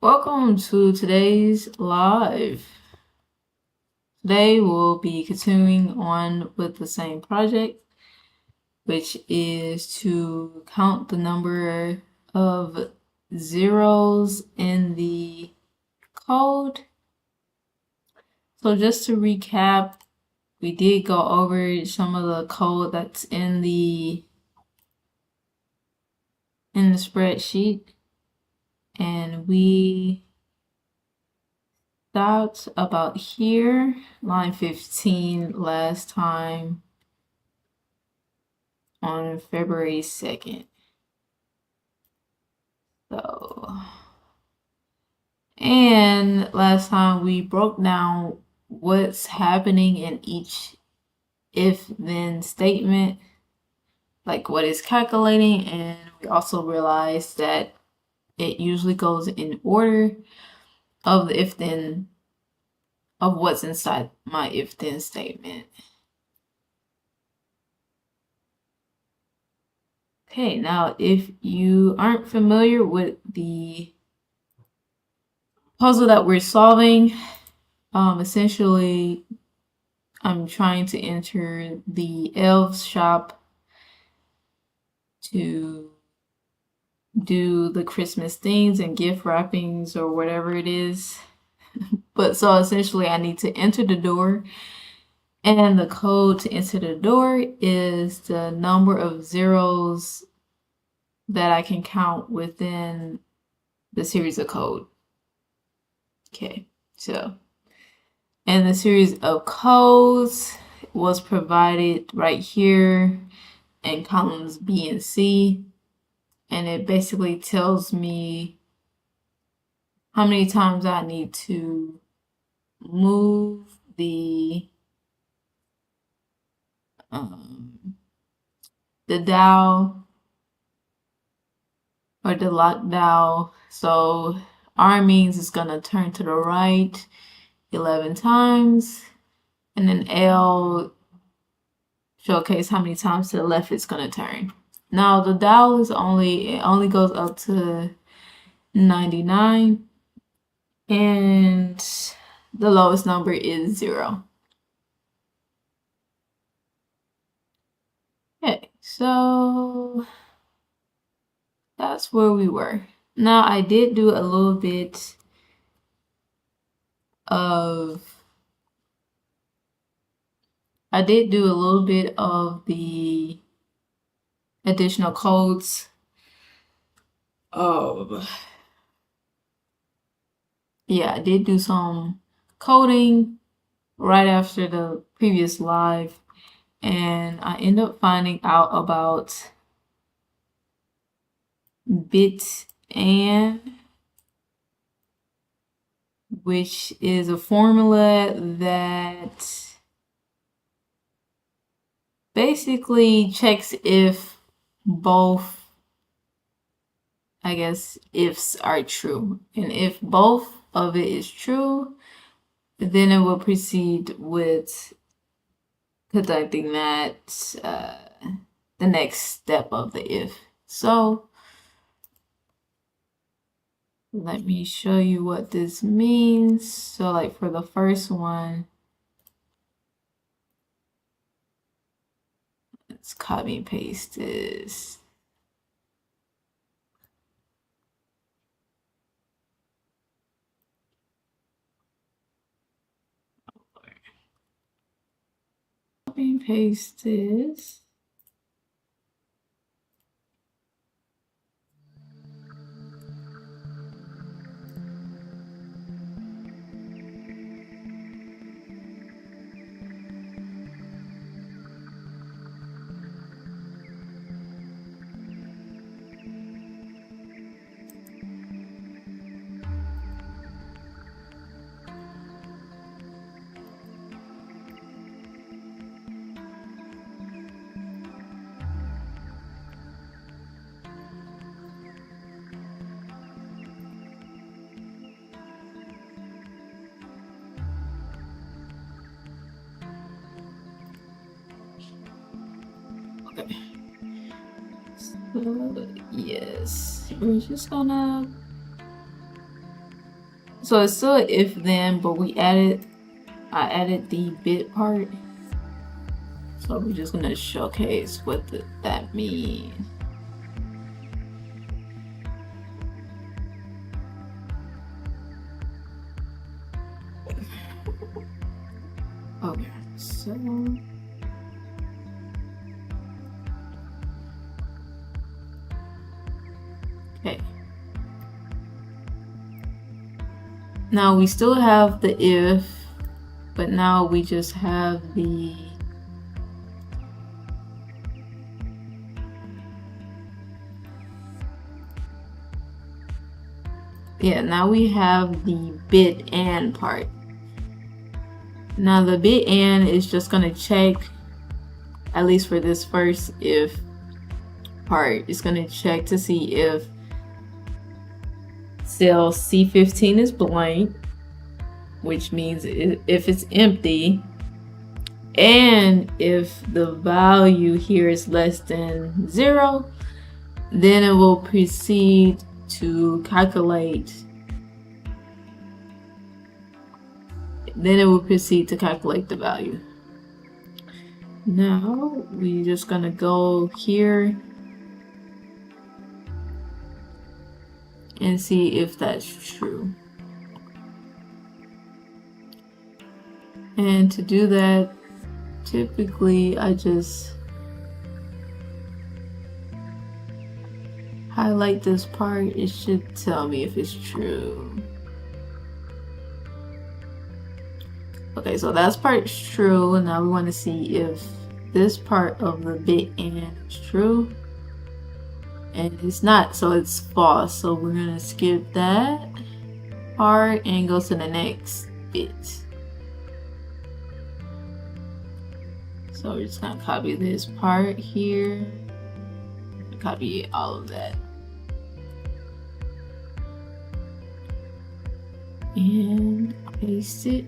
Welcome to today's live. Today we'll be continuing on with the same project, which is to count the number of zeros in the code. So just to recap, we did go over some of the code that's in the spreadsheet, and we stopped about here, line 15 last time on February 2nd. So, and last time we broke down what's happening in each if-then statement, like what it's calculating, and we also realized that it usually goes in order of the if-then, of what's inside my if-then statement. Okay, now if you aren't familiar with the puzzle that we're solving, essentially I'm trying to enter the elves shop to do the Christmas things and gift wrappings or whatever it is. But so essentially I need to enter the door, and the code to enter the door is the number of zeros that I can count within the series of code. Okay, so, and the series of codes was provided right here in columns B and C, and it basically tells me how many times I need to move the dial or the lock dial. So R means it's gonna turn to the right 11 times, and then L showcase how many times to the left it's gonna turn. Now the dial is only goes up to 99, and the lowest number is 0. Okay, so that's where we were. Now I did do a little bit of the additional codes. Yeah, I did do some coding right after the previous live, and I ended up finding out about bit_and, which is a formula that basically checks if both, I guess, ifs are true. And if both of it is true, then it will proceed with conducting that, the next step of the if. So let me show you what this means. So like for the first one, let's copy and paste this. Copy and paste this. Okay. So yes, we're just gonna So it's still an if then, but I added the bit part. So we're just gonna showcase what that means. Okay, so okay. Now we still have the if, but now we just have the now we have the bit and part. Now the bit and is just gonna check, at least for this first if part, it's gonna check to see if cell C15 is blank, which means if it's empty, and if the value here is less than 0, then it will proceed to calculate. Then it will proceed to calculate the value. Now we're just gonna go here and see if that's true. And to do that, typically I just highlight this part. It should tell me if it's true. Okay, so that part's true. Now we want to see if this part of the bit and is true. And it's not, so it's false. So we're gonna skip that part and go to the next bit. So we're just gonna copy this part here, copy all of that, and paste it.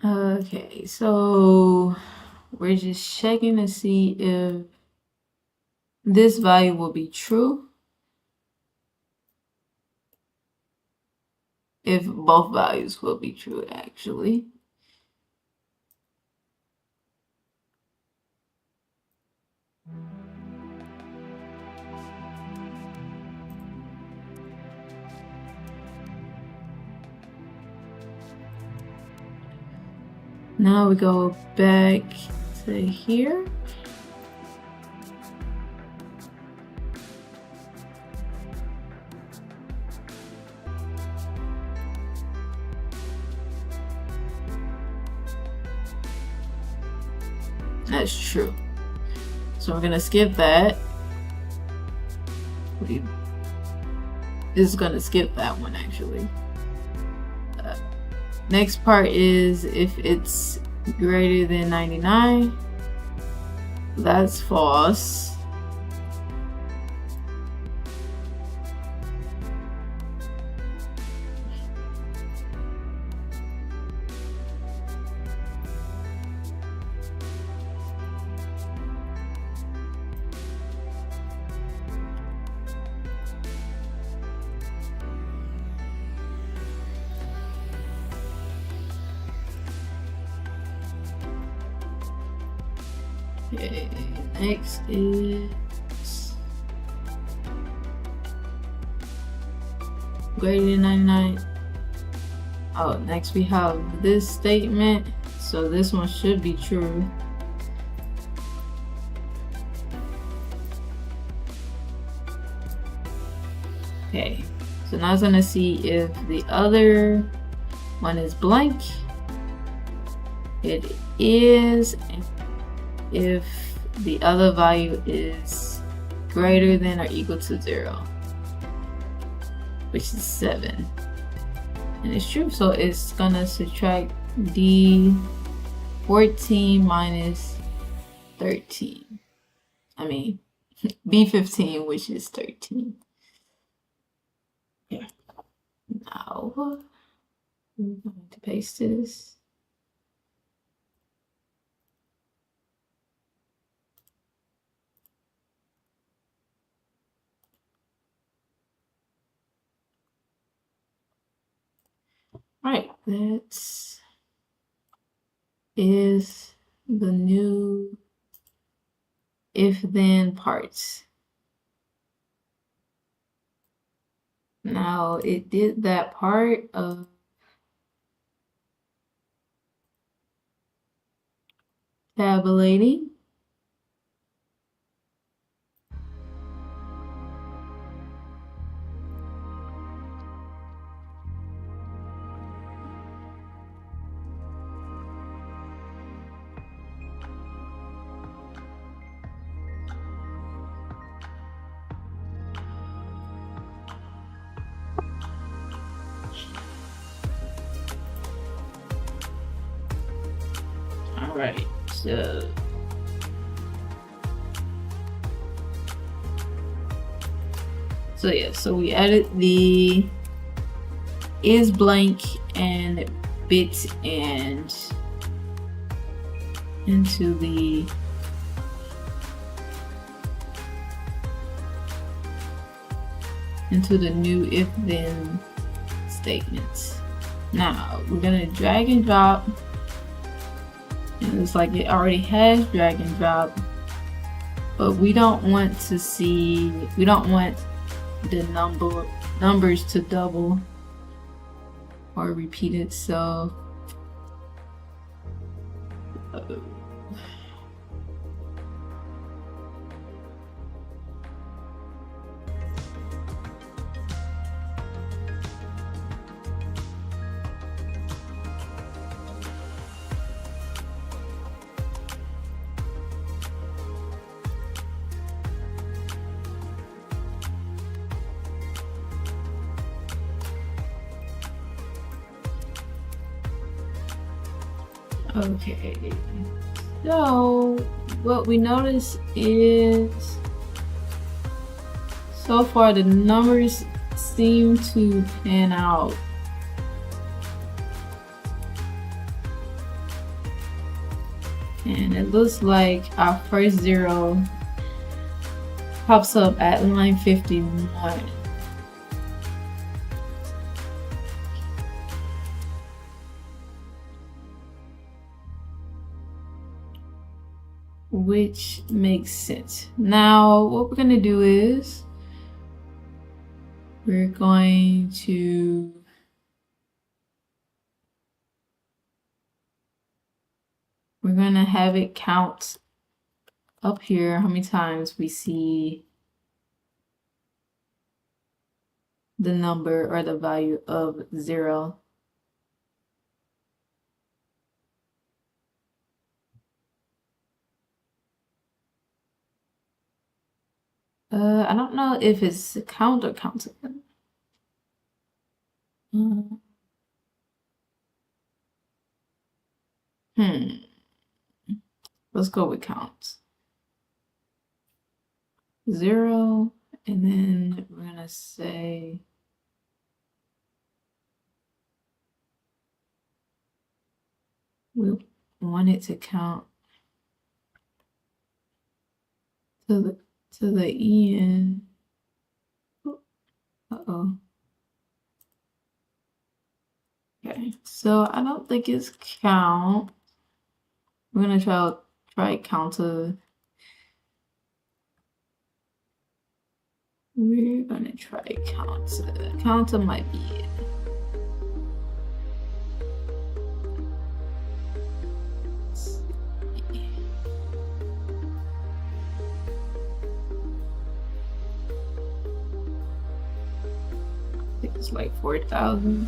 Okay, so we're just checking to see if this value will be true. If both values will be true, actually. Now we go back to here. That's true. So we're gonna skip that. This is gonna skip that one actually. Next part is if it's greater than 99. That's false. Okay, next is greater than 99. Oh, next we have this statement. So this one should be true. Okay, so now it's gonna see if the other one is blank. It is, and if the other value is greater than or equal to 0, which is 7. And it's true, so it's gonna subtract D14 minus 13. I mean, B15, which is 13. Yeah. Now, I'm going to paste this. Right, that is the new if-then parts. Now it did that part of tabulating. All right, so yeah, so we added the is blank and bit and into the new if-then statements. Now we're gonna drag and drop. It looks like it already has drag and drop, but we don't want the numbers to double or repeat it, so okay. So what we notice is so far the numbers seem to pan out. And it looks like our first 0 pops up at line 51. Which makes sense. Now what we're gonna do is we're going to have it count up here how many times we see the number or the value of 0. I don't know if it's count or count again. Let's go with count. 0, and then we're gonna say we want it to count to the end. Uh-oh. Okay, so I don't think it's count. We're gonna try counter. We're gonna try counter. Counter might be it. It's like 4,000.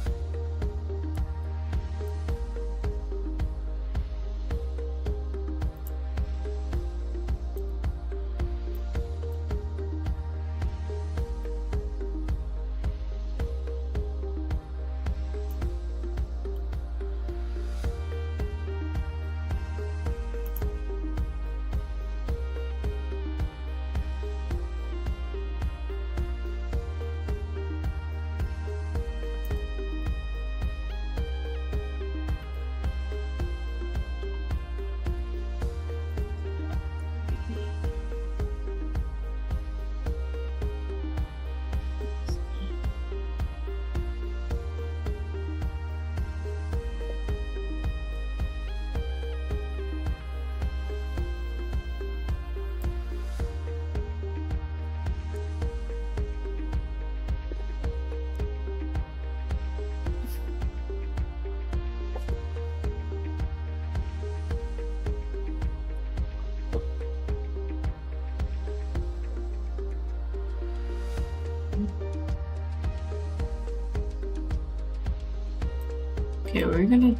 Okay, we're gonna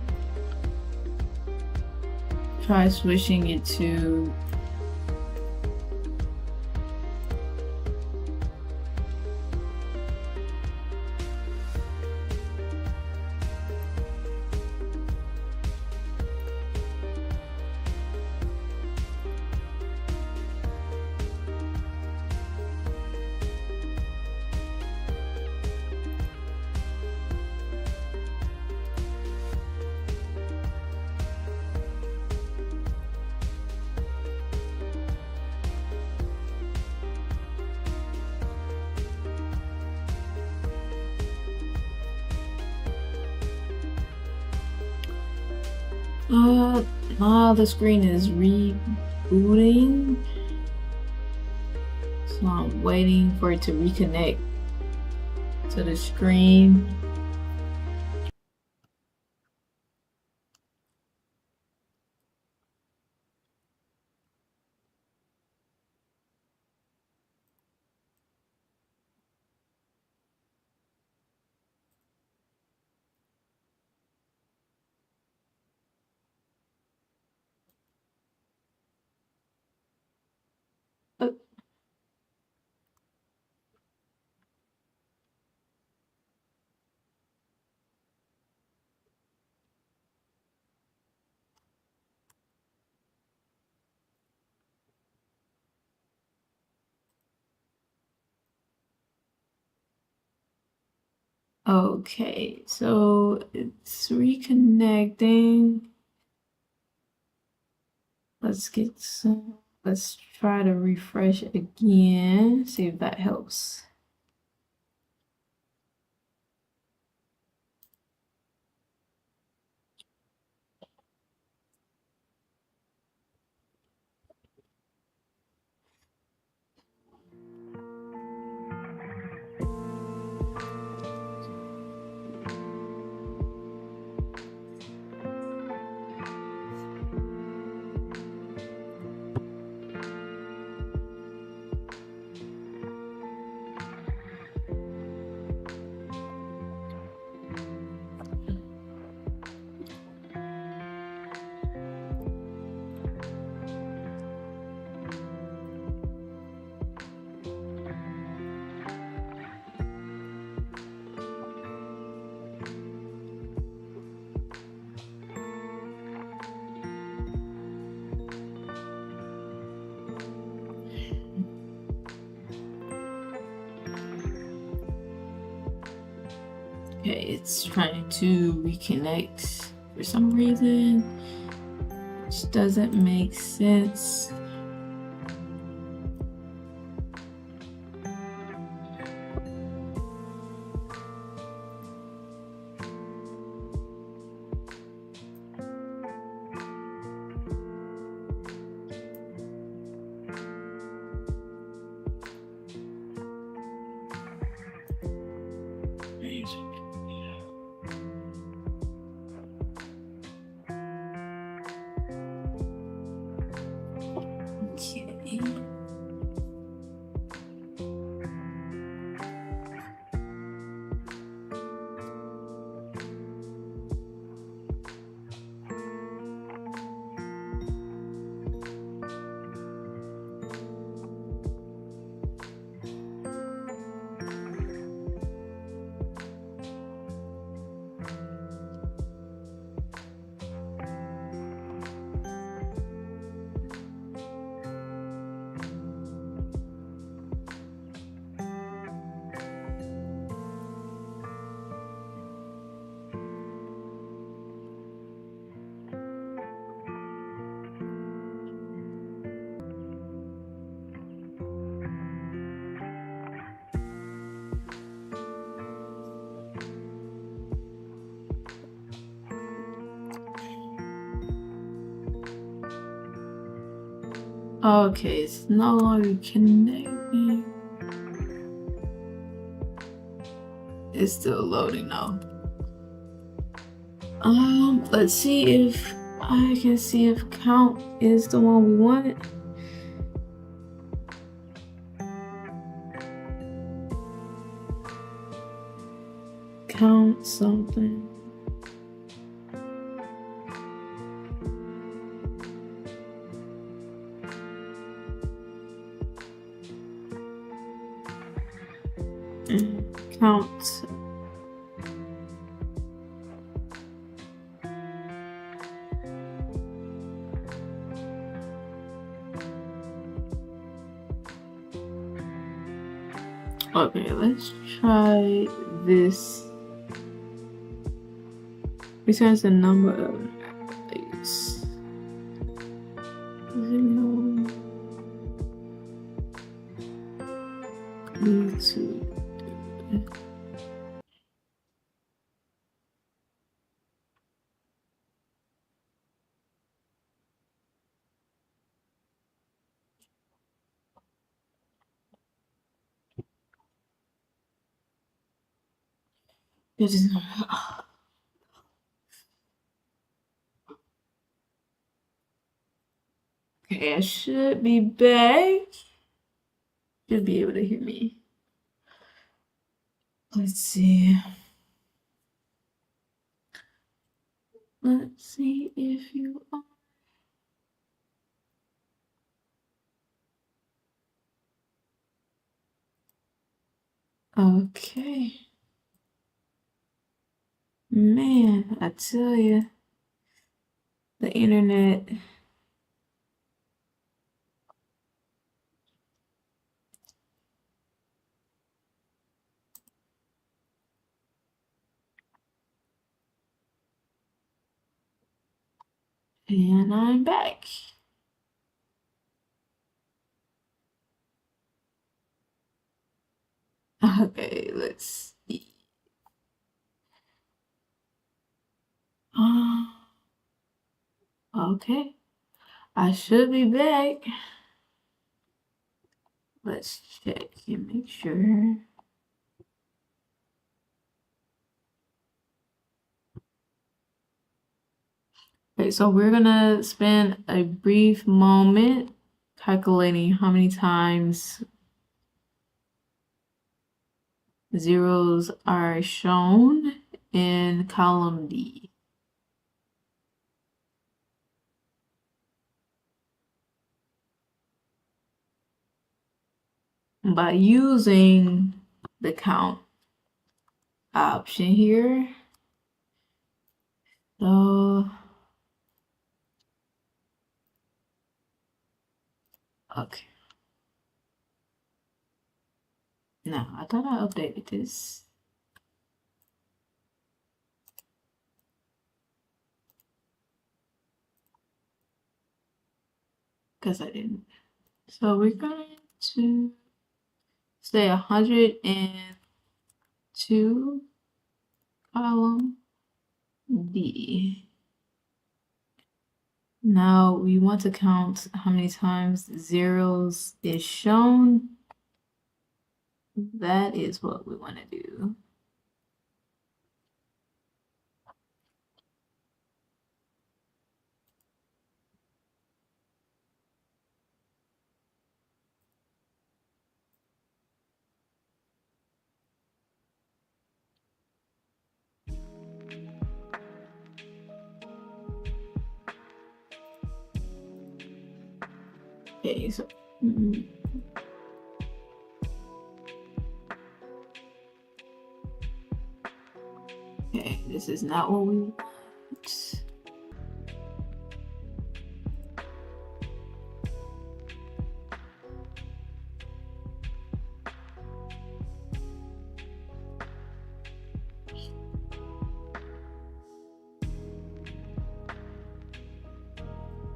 try switching it to now the screen is rebooting. So I'm waiting for it to reconnect to the screen. Uh, Okay, so it's reconnecting. Let's try to refresh again, see if that helps. Okay, it's trying to reconnect for some reason, which doesn't make sense. Okay, it's no longer connecting. It's still loading though. Let's see if I can see if count is the one we want. Count something. Count. Okay, let's try this. Returns the number of plays. 0, 2. Okay, I should be back. Should be able to hear me. Let's see. Let's see if you are. Okay. Man, I tell you, the internet. And I'm back. Okay, let's see. Okay, I should be back. Let's check and make sure. Okay, so we're gonna spend a brief moment calculating how many times zeros are shown in column D. By using the count option here. So, okay. Now, I thought I updated this. Because I didn't. So we're going to say 102 column D. Now we want to count how many times zeros is shown. That is what we want to do. Okay, so okay, this is not what we want.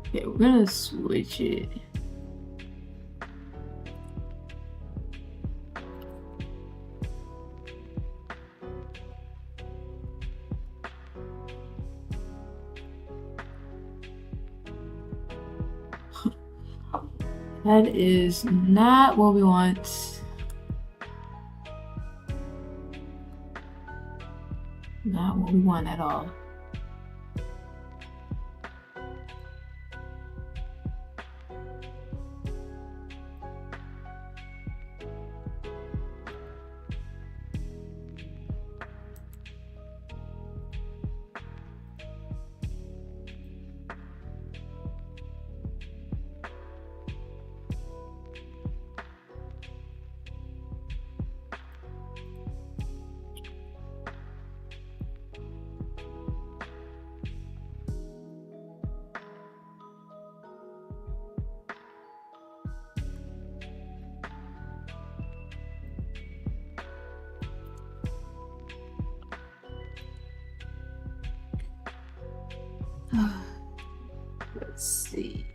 Okay, we're gonna switch it. That is not what we want. Not what we want at all. Let's see.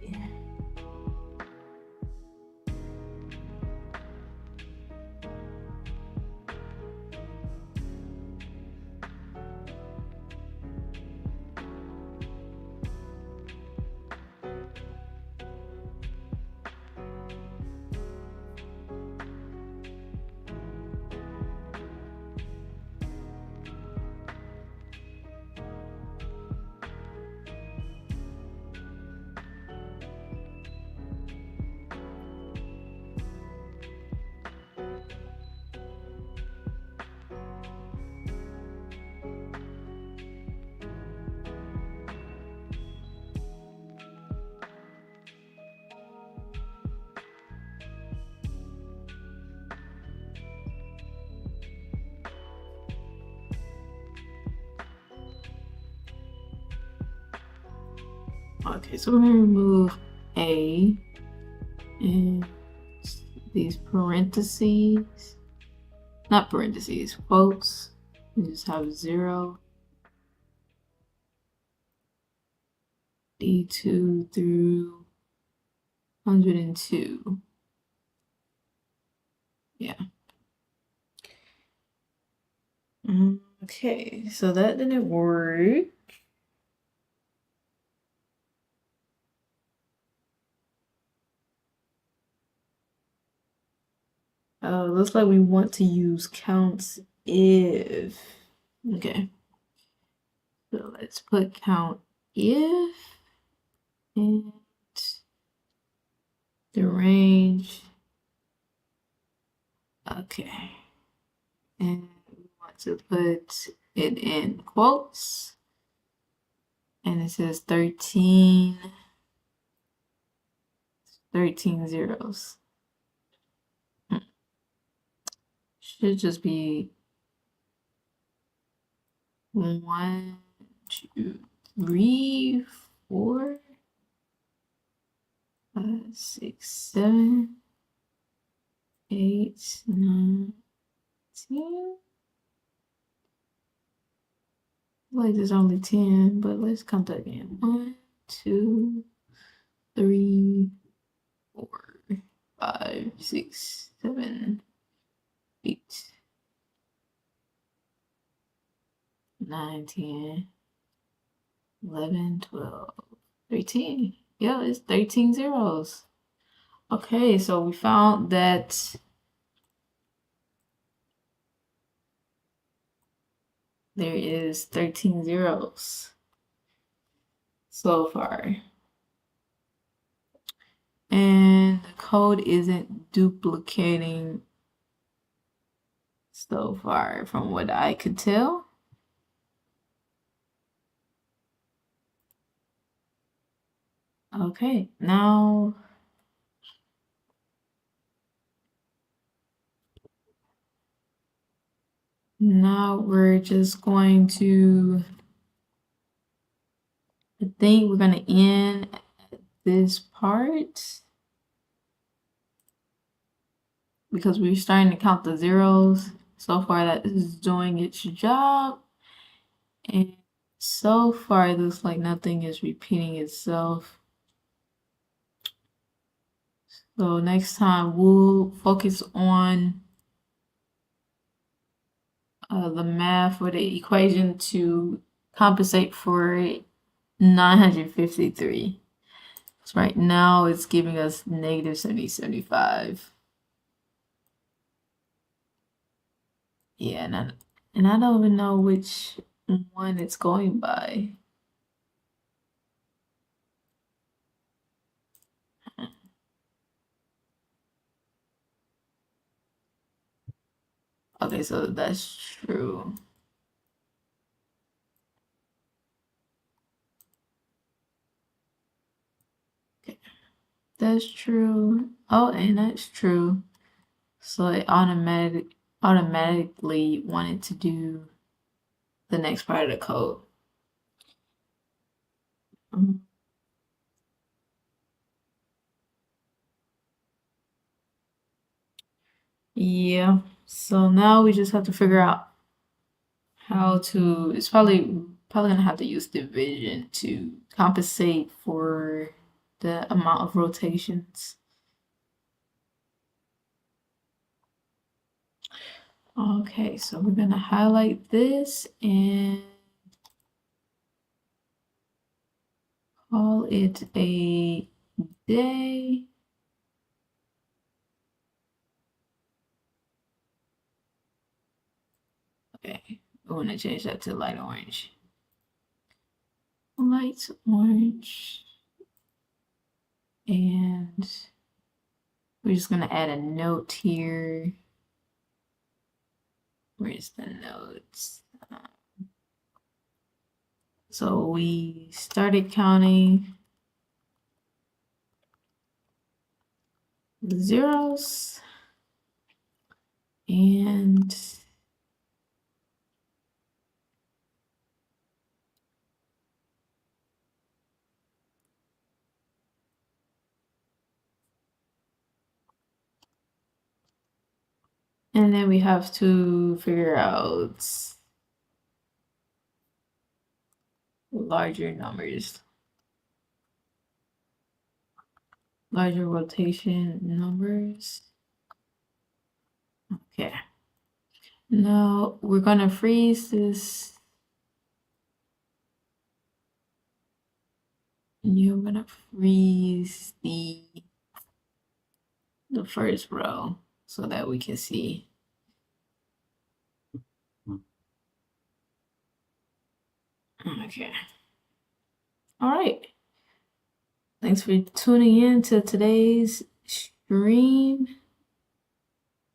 Okay, so we're gonna remove A and these parentheses, not parentheses, quotes. We just have 0, D2 through 102. Yeah. Okay, so that didn't work. Looks like we want to use counts if. Okay. So let's put count if and the range. Okay. And we want to put it in quotes. And it says 13 zeros. Should just be 1, 2, 3, 4, 5, 6, 7, 8, 9, 10. Like there's only 10, but let's count that again. 1, 2, 3, 4, 5, 6, 7, 8, 9, 10, 11, 12, 13. Yeah, it's 13 zeros. Okay, so we found that there is 13 zeros so far. And the code isn't duplicating so far from what I could tell. Okay, now we're just going to, I think we're going to end at this part because we're starting to count the zeros. So far that is doing its job, and so far it looks like nothing is repeating itself. So next time we'll focus on the math or the equation to compensate for 953. So right now it's giving us negative 70, 75. Yeah, and I don't even know which one it's going by. Okay, so that's true. Okay, that's true. Oh, and that's true. So it automatically wanted to do the next part of the code. Mhm. Yeah. So now we just have to figure out how to. It's probably gonna have to use division to compensate for the amount of rotations. Okay, so we're gonna highlight this and call it a day. Okay, we want to change that to light orange. Light orange. And we're just gonna add a note here. Where's the notes? So we started counting the zeros and then we have to figure out larger numbers, larger rotation numbers. Okay. Now we're gonna freeze this. You're gonna freeze the first row so that we can see. Okay. All right. Thanks for tuning in to today's stream,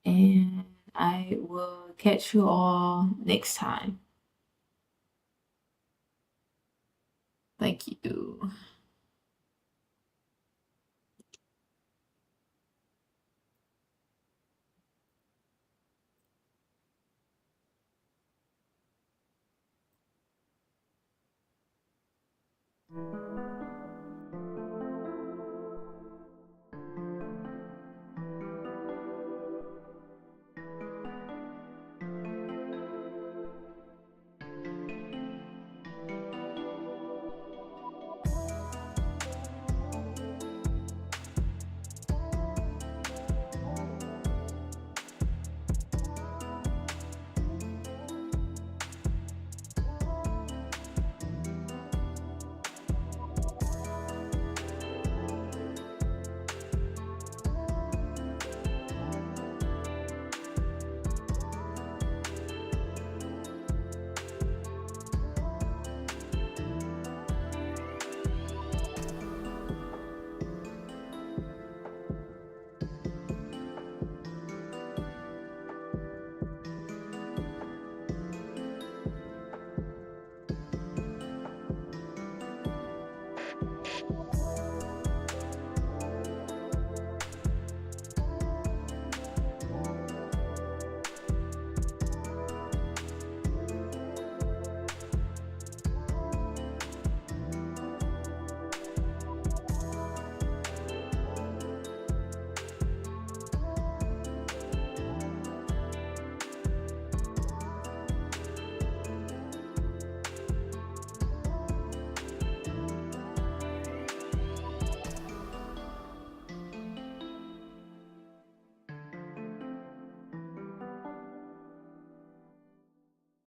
and I will catch you all next time. Thank you.